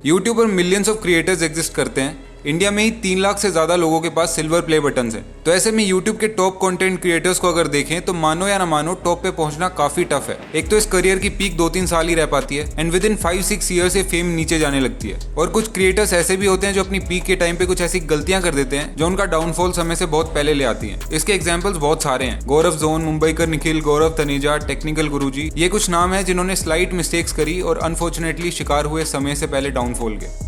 YouTube पर millions of creators exist करते हैं। इंडिया में ही 3 लाख से ज्यादा लोगों के पास सिल्वर प्ले बटन्स हैं। तो ऐसे में यूट्यूब के टॉप कंटेंट क्रिएटर्स को अगर देखें तो मानो या ना मानो टॉप पे पहुंचना काफी टफ है। एक तो इस करियर की पीक 2-3 साल ही रह पाती है एंड विद इन 5-6 ईयर से फेम नीचे जाने लगती है। और कुछ क्रिएटर्स ऐसे भी होते हैं जो अपनी पीक के टाइम पे कुछ ऐसी गलतियां कर देते हैं जो उनका डाउनफॉल समय से बहुत पहले ले आती है। इसके एग्जाम्पल्स बहुत सारे हैं। गौरव जोन, मुंबईकर निखिल, गौरव तनेजा, टेक्निकल गुरुजी, ये कुछ नाम है जिन्होंने स्लाइट मिस्टेक्स करी और अनफॉर्चुनेटली शिकार हुए समय से पहले डाउनफॉल के।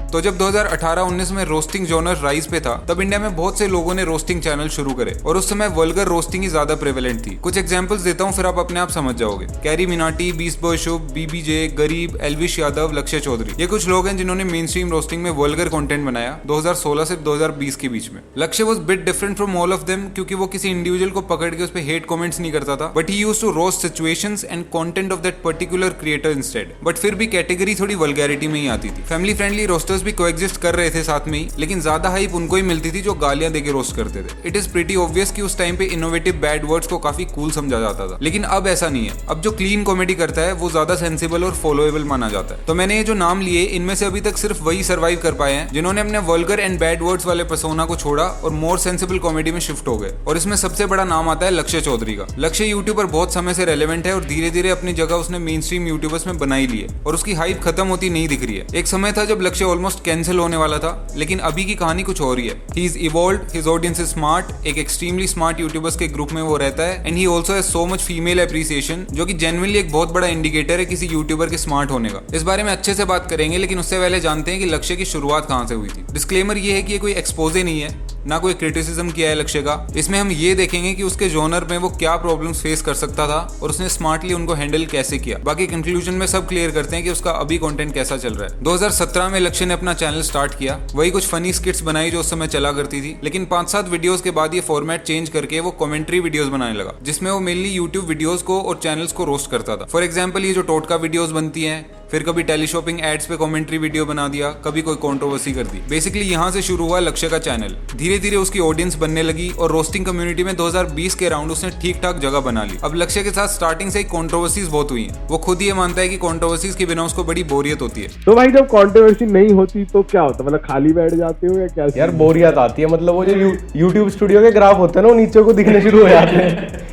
तो जब 2018-19 में रोस्टिंग जॉनर राइज पे था तब इंडिया में बहुत से लोगों ने रोस्टिंग चैनल शुरू करे और उस समय वल्गर रोस्टिंग ही ज्यादा प्रेवेलेंट थी। कुछ एग्जांपल्स देता हूँ फिर आप अपने आप समझ जाओगे। कैरी मिनाटी, बीस्ट बॉय शुभ, बीबीजे, गरीब, एल्विश यादव, लक्ष्य चौधरी, ये कुछ लोग हैं जिन्होंने मेन स्ट्रीम रोस्टिंग में वल्गर कंटेंट बनाया 2016 से 2020 के बीच में। लक्ष्य was bit different from all of them क्योंकि वो किसी इंडिविजुअल को पकड़ के उस पे हेट कमेंट्स नहीं करता था, but he used to roast situations and content of that particular creator instead. But फिर भी कैटेगरी थोड़ी वल्गैरिटी में ही आती थी। फैमिली फ्रेंडली रोस्टर्स भी कोएग्जिस्ट कर रहे थे साथ में ही, लेकिन ज्यादा हाइप उनको ही मिलती थी जो गालियां देके रोस्ट करते थे। इट इज प्रीटी ऑब्वियस कि उस टाइम पे इनोवेटिव बैड वर्ड्स को काफी कूल समझा जाता था, लेकिन अब ऐसा नहीं है। अब जो क्लीन कॉमेडी करता है वो ज्यादा सेंसिबल और फॉलोएबल माना जाता है। तो मैंने ये जो नाम लिए इनमें से अभी तक सिर्फ वही सर्वाइव कर पाए हैं जिन्होंने अपने वल्गर एंड बैड वर्ड्स वाले पर्सोना को छोड़ा और मोर सेंसिबल कॉमेडी में शिफ्ट हो गए। और इसमें सबसे बड़ा नाम आता है लक्ष्य चौधरी का। लक्ष्य यूट्यूब पर बहुत समय से रेलेवेंट है और धीरे धीरे अपनी जगह उसने मेन स्ट्रीम यूट्यूबर्स में बनाई ली है और उसकी हाइप खत्म होती नहीं दिख रही है। एक समय था जब लक्ष्य ऑलमोस्ट कैंसिल होने वाला था, लेकिन अभी की कहानी कुछ और ही है। He is evolved, his audience is smart, एक एक्सट्रीमली स्मार्ट यूट्यूबर्स के ग्रुप में वो रहता है and he also has so much female appreciation जो कि जेन्युइनली एक बहुत बड़ा इंडिकेटर है किसी यूट्यूबर के स्मार्ट होने का। इस बारे में अच्छे से बात करेंगे, लेकिन उससे पहले जानते हैं कि लक्ष्य की शुरुआत कहां से हुई थी। डिस्क्लेमर ये है कि ये कोई एक्सपोजे नहीं है, ना कोई क्रिटिसिज्म किया है लक्ष्य का। इसमें हम ये देखेंगे कि उसके जॉनर में वो क्या प्रॉब्लम्स फेस कर सकता था और उसने स्मार्टली उनको हैंडल कैसे किया। बाकी कंक्लूजन में सब क्लियर करते हैं कि उसका अभी कंटेंट कैसा चल रहा है। 2017 में लक्ष्य ने अपना चैनल स्टार्ट किया। वही कुछ फनी स्किट्स बनाई जो उस समय चला करती थी, लेकिन 5-7 वीडियोस के बाद ये फॉर्मेट चेंज करके वो कमेंट्री वीडियोस बनाने लगा, जिसमें वो मेनली यूट्यूब वीडियोस को और चैनल्स को रोस्ट करता था। फॉर एग्जाम्पल ये जो टोटका वीडियोस बनती हैं, फिर कभी टेलीशॉपिंग एड्स पे कमेंट्री वीडियो बना दिया, कभी कोई कंट्रोवर्सी कर दी। बेसिकली यहाँ से शुरू हुआ लक्ष्य का चैनल। धीरे धीरे उसकी ऑडियंस बनने लगी और रोस्टिंग कम्युनिटी में 2020 के अराउंड उसने ठीक ठाक जगह बना ली। अब लक्ष्य के साथ स्टार्टिंग से ही कंट्रोवर्सीज बहुत हुई हैं। वो खुद ही ये मानता है कि कंट्रोवर्सीज के बिना उसको बड़ी बोरियत होती है। तो भाई जब कंट्रोवर्सी नहीं होती तो क्या होता, मतलब खाली बैठ जाते हो या क्या? यार बोरियत आती है, मतलब वो जो यूट्यूब स्टूडियो के ग्राफ होते हैं ना वो नीचे को दिखने शुरू हो जाते हैं।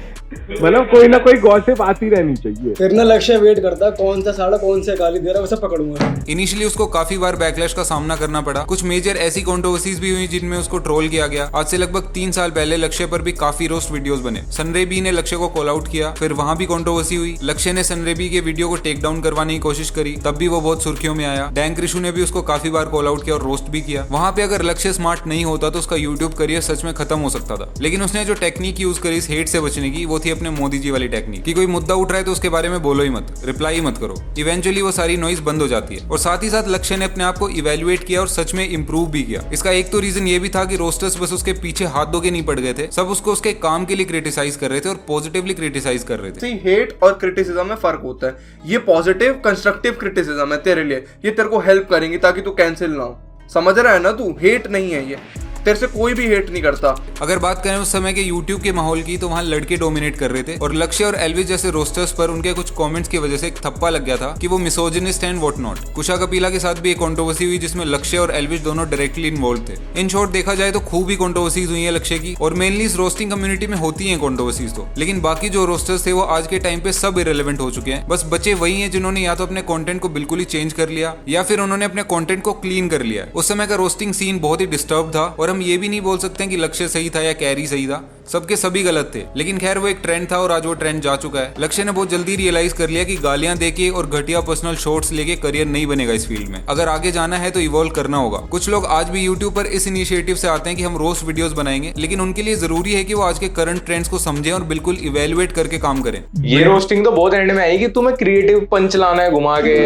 मतलब कोई ना कोई गॉसिप आती रहनी चाहिए। फिर ना लक्ष्य वेट करता कौन सा साड़ा कौन से गाली दे रहा है, उसे पकड़ूंगा। इनिशियली उसको काफी बार बैकलैश का सामना करना पड़ा। कुछ मेजर ऐसी कंट्रोवर्सीज भी हुई जिनमें उसको ट्रोल किया गया। आज से लगभग 3 साल पहले लक्ष्य पर भी काफी रोस्ट वीडियोस बने। सनरेबी ने लक्ष्य को कॉल आउट किया, फिर वहां भी कंट्रोवर्सी हुई। लक्ष्य ने सनरेबी के वीडियो को टेक डाउन करवाने की कोशिश करी, तब भी वो बहुत सुर्खियों में आया। डैंक ऋषु ने भी उसको काफी बार कॉल आउट किया और रोस्ट भी किया। वहां पे अगर लक्ष्य स्मार्ट नहीं होता तो उसका यूट्यूब करियर सच में खत्म हो सकता था। लेकिन उसने जो टेक्निक यूज करी इस हेट से बचने की, वो थी अपने मोदी जी वाली टेक्निक कि कोई मुद्दा उठ रहा है तो उसके बारे में बोलो ही मत, रिप्लाई ही मत करो। इवेंचुअली वो सारी नॉइज बंद हो जाती है। और साथ ही साथ लक्ष्य ने अपने आप को इवैल्यूएट किया और सच में इंप्रूव भी किया। इसका एक तो रीजन ये भी था कि रोस्टर्स बस उसके पीछे हाथ धो के नहीं पड़ गए थे, सब उसको उसके काम के लिए क्रिटिसाइज कर रहे थे और पॉजिटिवली क्रिटिसाइज कर रहे थे। हेट और क्रिटिसिज्म में फर्क होता है। ये पॉजिटिव कंस्ट्रक्टिव क्रिटिसिज्म है तेरे लिए, ये तेरे को हेल्प करेंगे ताकि तू कैंसिल ना हो। समझ रहा है ना तू? हेट नहीं है ये, तेरे से कोई भी हेट नहीं करता। अगर बात करें उस समय के यूट्यूब के माहौल की तो वहाँ लड़के डोमिनेट कर रहे थे और लक्ष्य और एल्विस जैसे रोस्टर्स पर उनके कुछ कमेंट्स की वजह से एक थप्पा लग गया था कि वो मिसोजिनिस्ट एंड व्हाट नॉट। कुशा कपिला के साथ भी एक कंट्रोवर्सी हुई जिसमें लक्ष्य और एल्विस दोनों डायरेक्टली इन्वॉल्व थे। इन शॉर्ट देखा जाए तो खूब ही कंट्रोवर्सीज हुई है लक्ष्य की, और मेनली इस रोस्टिंग कम्युनिटी में होती है कंट्रोवर्सीज तो। लेकिन बाकी जो रोस्टर्स थे वो आज के टाइम पे सब इरेलेवेंट हो चुके हैं। बस बचे वही हैं जिन्होंने या तो अपने कंटेंट को बिल्कुल ही चेंज कर लिया या फिर उन्होंने अपने कंटेंट को क्लीन कर लिया। उस समय का रोस्टिंग सीन बहुत ही डिस्टर्ब था और हम ये भी नहीं बोल सकते कि लक्ष्य सही था या कैरी सही था, सबके सभी गलत थे। लेकिन खैर वो एक ट्रेंड था और आज वो ट्रेंड जा चुका है। लक्ष्य ने बहुत जल्दी रियलाइज कर लिया कि गालियां देके और घटिया पर्सनल शॉट्स लेके करियर नहीं बनेगा इस फील्ड में। अगर आगे जाना है तो इवॉल्व करना होगा। कुछ लोग आज भी यूट्यूब पर इस इनिशिएटिव से आते हैं कि हम रोस्ट वीडियोस बनाएंगे, लेकिन उनके लिए जरूरी है कि वो आज के करंट ट्रेंड्स को समझें और बिल्कुल इवेल्युएट करके काम करें। ये रोस्टिंग तो बहुत एंड में आई कि तुम्हें क्रिएटिव पंच लाना है घुमा के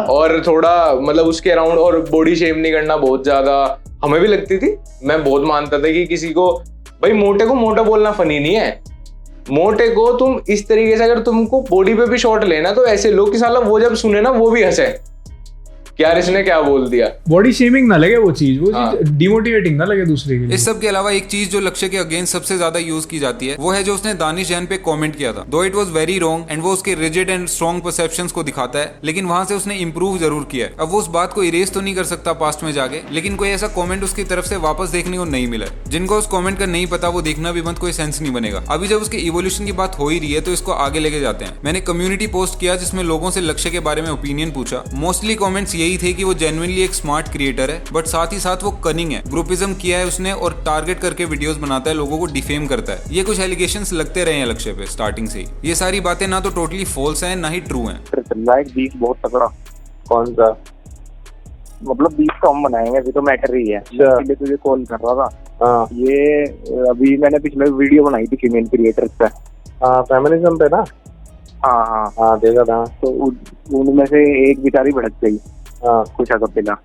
और थोड़ा मतलब उसके अराउंड, और बॉडी शेम नहीं करना बहुत ज्यादा। हमें भी लगती थी, मैं बहुत मानता था कि किसी को भाई मोटे को मोटा बोलना फनी नहीं है। मोटे को तुम इस तरीके से अगर तुमको बॉडी पे भी शॉट लेना तो ऐसे लो कि साला वो जब सुने ना वो भी हंसे। कि यार इसने क्या बोल दिया। बॉडी शेमिंग ना लगे वो चीज हाँ। डिमोटिवेटिंग ना लगे दूसरे के लिए। इस सब के अलावा एक चीज जो लक्ष्य के अगेंस्ट सबसे ज्यादा यूज की जाती है वो है जो उसने दानिश जैन पे कमेंट किया था। दो it was very wrong and वो उसके रिजिड एंड स्ट्रॉन्ग परसेप्शंस को दिखाता है, लेकिन वहां से उसने इंप्रूव जरूर किया है। अब वो उस बात को इरेज तो नहीं कर सकता पास्ट में जाके, लेकिन कोई ऐसा कमेंट उसकी तरफ से वापस देखने को नहीं मिला है। जिनको उस कमेंट का नहीं पता वो देखना भी मत, कोई सेंस नहीं बनेगा। अभी जब उसके इवोल्यूशन की बात हो ही रही है तो इसको आगे लेके जाते हैं। मैंने कम्युनिटी पोस्ट किया जिसमें लोगों से लक्ष्य के बारे में ओपिनियन पूछा। मोस्टली कमेंट्स यही थे कि वो जेन्युइनली एक स्मार्ट क्रिएटर है, बट साथ ही साथ वो कनिंग है, ग्रुपिज्म किया है उसने और टारगेट करके वीडियोस बनाता है, लोगों को डिफेम करता है। ये कुछ एलिगेशंस लगते रहे हैं लक्ष्य पे स्टार्टिंग से ही। ये सारी बातें ना तो टोटली फॉल्स हैं ना ही ट्रू हैं। बीफ बहुत तगड़ा। कौन सा? मतलब बीफ तो हम बनाएंगे, अभी तो मैटर ही है। इसलिए तुझे कॉल कर रहा था। हाँ, ये अभी मैंने पिछले वीडियो बनाई थी फीमेल क्रिएटर्स पे। हाँ, फेमिनिज्म पे ना। हाँ हाँ हाँ, देखा था। तो उनमें से एक बेचारी भड़क गई। हाँ, कुछ अगर पिला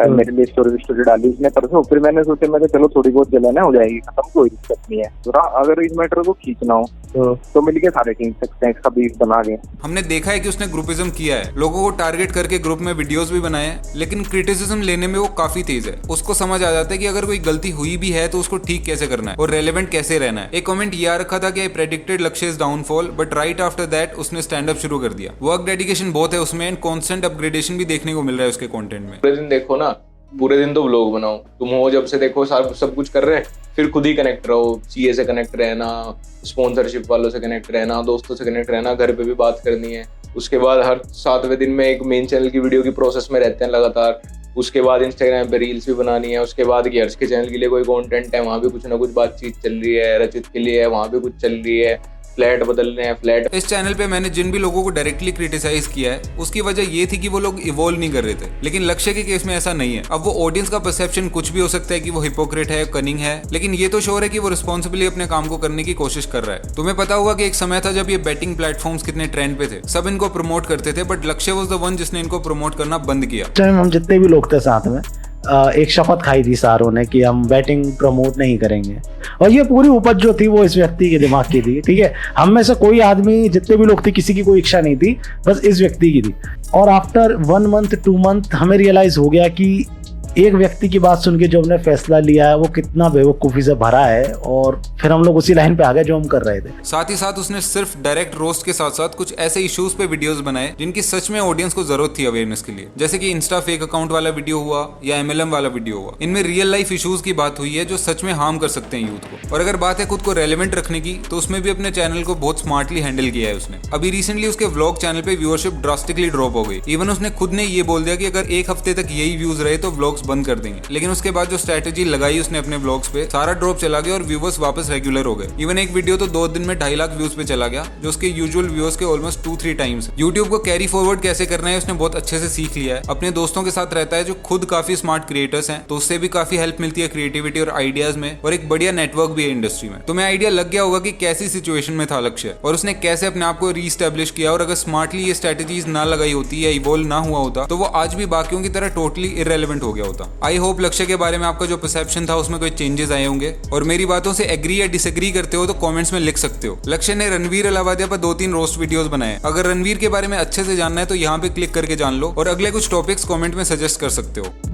मेरे लिए स्टोरी डाली उसने परसों। फिर मैंने सोचा मैं चलो थोड़ी बहुत जलन हो जाएगी, खत्म, कोई दिक्कत नहीं है। तो अगर इस मैटर को खींचना हो तो मिलके सारे खींच सकते हैं, इसका बीफ बना के। हमने देखा है कि उसने ग्रुपिज्म किया है, लोगों को टारगेट करके ग्रुप में वीडियोस भी बनाए हैं, लेकिन क्रिटिसिज्म लेने में वो काफी तेज है। उसको समझ आ जाता है कि अगर कोई गलती हुई भी है तो उसको ठीक कैसे करना है और रेलेवेंट कैसे रहना है। एक कमेंट ये आ रखा था कि आई प्रेडिक्टेड लक्ष्य's downfall, but right after that उसने स्टैंड अप शुरू कर दिया। वर्क डेडिकेशन बहुत है उसमें एंड कॉन्स्टेंट अपग्रेडेशन भी देखने को मिल रहा है उसके कंटेंट में। पूरे दिन देखो ना, पूरे दिन तो व्लॉग बनाओ। तुम हो जब से देखो सब कुछ कर रहे हैं, फिर खुद ही कनेक्ट रहो। सीए से कनेक्ट रहना, स्पॉन्सरशिप वालों से कनेक्ट रहना, दोस्तों से कनेक्ट रहना, घर पे भी बात करनी है। उसके बाद हर 7वें दिन में एक मेन चैनल की वीडियो की प्रोसेस में रहते हैं लगातार। उसके बाद इंस्टाग्राम पे रील्स भी बनानी है। उसके बाद गियर्स के चैनल के लिए कोई कंटेंट है, वहाँ भी कुछ ना कुछ बातचीत चल रही है। रचित के लिए है, वहाँ भी कुछ चल रही है। फ्लैट बदल रहे हैं, फ्लैट। इस चैनल पे मैंने जिन भी लोगों को डायरेक्टली क्रिटिसाइज किया है उसकी वजह ये थी कि वो लोग इवॉल्व नहीं कर रहे थे, लेकिन लक्ष्य के केस में ऐसा नहीं है। अब वो ऑडियंस का परसेप्शन कुछ भी हो सकता है कि वो हिपोक्रेट है, कनिंग है, लेकिन ये तो श्योर है कि वो रिस्पॉन्सिबली अपने काम को करने की कोशिश कर रहा है। तुम्हें पता होगा कि एक समय था जब ये बैटिंग प्लेटफॉर्म्स कितने ट्रेंड पे थे, सब इनको प्रमोट करते थे, बट लक्ष्य वाज द वन जिसने इनको प्रमोट करना बंद किया। हम जितने भी लोग थे साथ में एक शपथ खाई थी सारों ने कि हम बैटिंग प्रमोट नहीं करेंगे, और ये पूरी उपज जो थी वो इस व्यक्ति के दिमाग की थी। ठीक है, हम में से कोई आदमी, जितने भी लोग थे, किसी की कोई इच्छा नहीं थी, बस इस व्यक्ति की थी। और आफ्टर 1 मंथ 2 मंथ हमें रियलाइज हो गया कि एक व्यक्ति की बात सुन के जो हमने फैसला लिया है वो कितना बेवकूफ़ी से भरा है, और फिर हम लोग उसी लाइन पे आ गए जो हम कर रहे थे। साथ ही साथ उसने सिर्फ डायरेक्ट रोस्ट के साथ साथ कुछ ऐसे इश्यूज पे वीडियोस बनाए जिनकी सच में ऑडियंस को जरूरत थी अवेयरनेस के लिए, जैसे कि इंस्टा फेक अकाउंट वाला वीडियो हुआ या MLM वाला वीडियो हुआ। इनमें रियल लाइफ इश्यूज की बात हुई है जो सच में हार्म कर सकते हैं यूथ को। और अगर बात है खुद को रेलेवेंट रखने की, तो उसमें भी अपने चैनल को बहुत स्मार्टली हैंडल किया है उसने। अभी रिसेंटली उसके व्लॉग चैनल पे व्यूअरशिप ड्रास्टिकली ड्रॉप हो गई। इवन उसने खुद ने ये बोल दिया कि अगर 1 हफ्ते तक यही व्यूज रहे तो व्लॉग्स बंद कर देंगे, लेकिन उसके बाद जो स्ट्रेटेजी लगाई उसने अपने व्लॉग्स पे, सारा ड्रॉप चला गया और व्यूअर्स वापस रेगुलर हो गए। इवन एक वीडियो तो 2 दिन में 2.5 लाख व्यूज पे चला गया, जो उसके यूजुअल व्यूअर्स के ऑलमोस्ट 2-3 टाइम्स। यूट्यूब को कैरी फॉरवर्ड कैसे करना है उसने बहुत अच्छे से सीख लिया है। अपने दोस्तों के साथ रहता है जो खुद काफी स्मार्ट क्रिएटर्स हैं, तो उससे भी काफी हेल्प मिलती है क्रिएटिविटी और आइडियाज में, और एक बढ़िया नेटवर्क भी है इंडस्ट्री में। तुम्हें आइडिया लग गया होगा कि कैसी सिचुएशन में था लक्ष्य और उसने कैसे अपने आप को रीस्टैब्लिश किया, और अगर स्मार्टली ये स्ट्रेटेजीज ना लगाई होती या इवॉल्व ना हुआ होता तो वो आज भी बाकियों की तरह टोटली इररेलेवेंट हो गया होता। आई होप लक्ष्य के बारे में आपका जो परसेप्शन था उसमें कोई चेंजेस आए होंगे, और मेरी बातों से एग्री या डिसएग्री करते हो तो कमेंट्स में लिख सकते हो। लक्ष्य ने रणवीर अलावादिया पर 2-3 रोस्ट वीडियोस बनाए। अगर रणवीर के बारे में अच्छे से जानना है तो यहाँ पे क्लिक करके जान लो, और अगले कुछ टॉपिक्स कमेंट में सजेस्ट कर सकते हो।